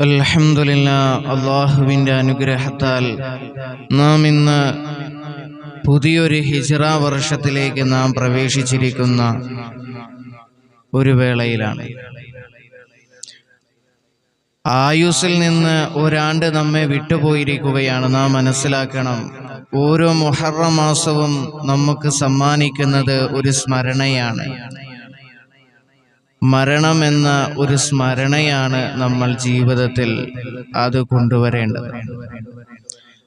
അൽഹംദുലില്ലാഹ്, അല്ലാഹുവിൻ്റെ അനുഗ്രഹത്താൽ നാം ഇന്ന് പുതിയൊരു ഹിജ്റ വർഷത്തിലേക്ക് നാം പ്രവേശിച്ചിരിക്കുന്ന ഒരു വേളയിലാണ്. ആയുസ്സിൽ നിന്ന് ഒരാണ്ട് നമ്മെ വിട്ടുപോയിരിക്കുകയാണ്. നാം മനസ്സിലാക്കണം, ഓരോ മുഹറം മാസവും നമുക്ക് സമ്മാനിക്കുന്നത് ഒരു സ്മരണയാണ്. മരണം എന്ന ഒരു സ്മരണയാണ് നമ്മൾ ജീവിതത്തിൽ അത് കൊണ്ടുവരേണ്ടത്.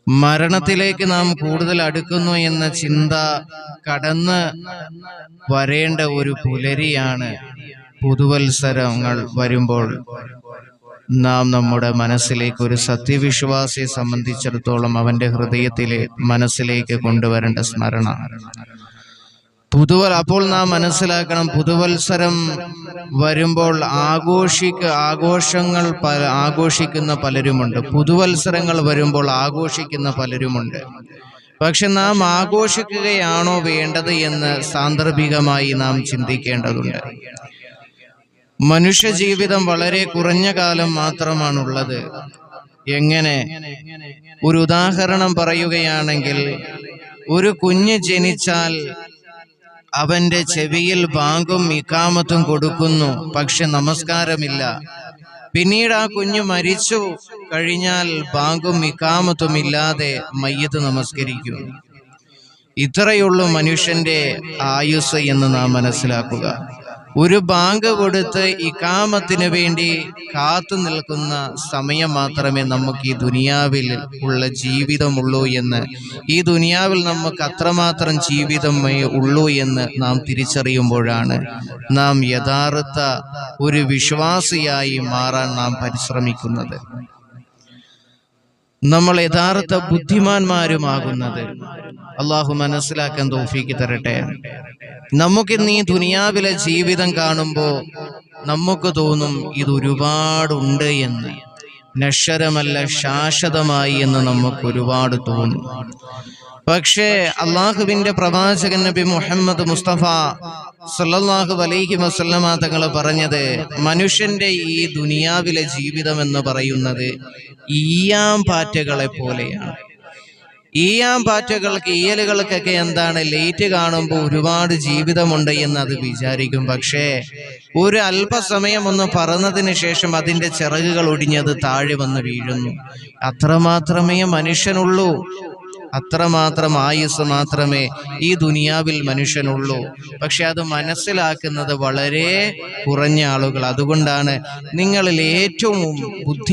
മരണത്തിലേക്ക് നാം കൂടുതൽ അടുക്കുന്നു എന്ന ചിന്ത കടന്ന് വരേണ്ട ഒരു പുലരിയാണ് പുതുവത്സരങ്ങൾ വരുമ്പോൾ നാം നമ്മുടെ മനസ്സിലേക്ക്, ഒരു സത്യവിശ്വാസിയെ സംബന്ധിച്ചിടത്തോളം അവൻ്റെ ഹൃദയത്തിലെ മനസ്സിലേക്ക് കൊണ്ടുവരേണ്ട സ്മരണ അപ്പോൾ നാം മനസ്സിലാക്കണം, പുതുവത്സരം വരുമ്പോൾ ആഘോഷിക്കുന്ന പലരുമുണ്ട്. പുതുവത്സരങ്ങൾ വരുമ്പോൾ ആഘോഷിക്കുന്ന പലരുമുണ്ട്. പക്ഷെ നാം ആഘോഷിക്കുകയാണോ വേണ്ടത് എന്ന് സാന്ദർഭികമായി നാം ചിന്തിക്കേണ്ടതുണ്ട്. മനുഷ്യ ജീവിതം വളരെ കുറഞ്ഞ കാലം മാത്രമാണുള്ളത്. എങ്ങനെ? ഒരു ഉദാഹരണം പറയുകയാണെങ്കിൽ, ഒരു കുഞ്ഞ് ജനിച്ചാൽ അവന്റെ ചെവിയിൽ ബാങ്കും ഇഖാമത്തും കൊടുക്കുന്നു, പക്ഷെ നമസ്കാരമില്ല. പിന്നീട് ആ കുഞ്ഞ് മരിച്ചു കഴിഞ്ഞാൽ ബാങ്കും ഇഖാമത്തും ഇല്ലാതെ മയ്യത്ത് നമസ്കരിക്കും. ഇത്രയുള്ളൂ മനുഷ്യന്റെ ആയുസ് എന്ന് നാം മനസ്സിലാക്കുക. ഒരു ബാങ്ക് കൊടുത്ത് ഇഖാമത്തിന് വേണ്ടി കാത്തു നിൽക്കുന്ന സമയം മാത്രമേ നമുക്ക് ഈ ദുനിയാവിൽ ഉള്ള ജീവിതമുള്ളൂ എന്ന്, ഈ ദുനിയാവിൽ നമുക്ക് അത്രമാത്രം ജീവിതമേ ഉള്ളൂ എന്ന് നാം തിരിച്ചറിയുമ്പോഴാണ് നാം യഥാർത്ഥ ഒരു വിശ്വാസിയായി മാറാൻ നാം പരിശ്രമിക്കുന്നത്, നമ്മൾ യഥാർത്ഥ ബുദ്ധിമാന്മാരുമാകുന്നത്. അള്ളാഹു മനസ്സിലാക്കാൻ തൗഫീക്ക് തരട്ടെ. നമുക്കിന്ന് ഈ ദുനിയാവിലെ ജീവിതം കാണുമ്പോൾ നമുക്ക് തോന്നും ഇത് ഒരുപാടുണ്ട് എന്ന്, നശ്വരമല്ല ശാശ്വതമായി എന്ന് നമുക്ക് ഒരുപാട് തോന്നും. പക്ഷേ അള്ളാഹുവിൻ്റെ പ്രവാചകൻ നബി മുഹമ്മദ് മുസ്തഫ സല്ലല്ലാഹു അലൈഹി വസല്ലമ തങ്ങൾ പറഞ്ഞത്, മനുഷ്യന്റെ ഈ ദുനിയാവിലെ ജീവിതം എന്ന് പറയുന്നത് ഈയാം പാറ്റകളെ പോലെയാണ്. ഈയാം പാറ്റകൾക്ക്, ഈയലുകൾക്കൊക്കെ എന്താണ്, ലേറ്റ് കാണുമ്പോൾ ഒരുപാട് ജീവിതമുണ്ട് എന്ന് അത് വിചാരിക്കും. പക്ഷേ ഒരു അല്പസമയം ഒന്ന് പറന്നതിന് ശേഷം അതിൻ്റെ ചിറകുകൾ ഒടിഞ്ഞത് താഴെ വന്ന് വീഴുന്നു. അത്രമാത്രമേ മനുഷ്യനുള്ളൂ, അത്രമാത്രം ആയുസ് മാത്രമേ ഈ ദുനിയാവിൽ മനുഷ്യനുള്ളൂ. പക്ഷെ അത് മനസ്സിലാക്കുന്നത് വളരെ കുറഞ്ഞ ആളുകൾ. അതുകൊണ്ടാണ് നിങ്ങളിൽ ഏറ്റവും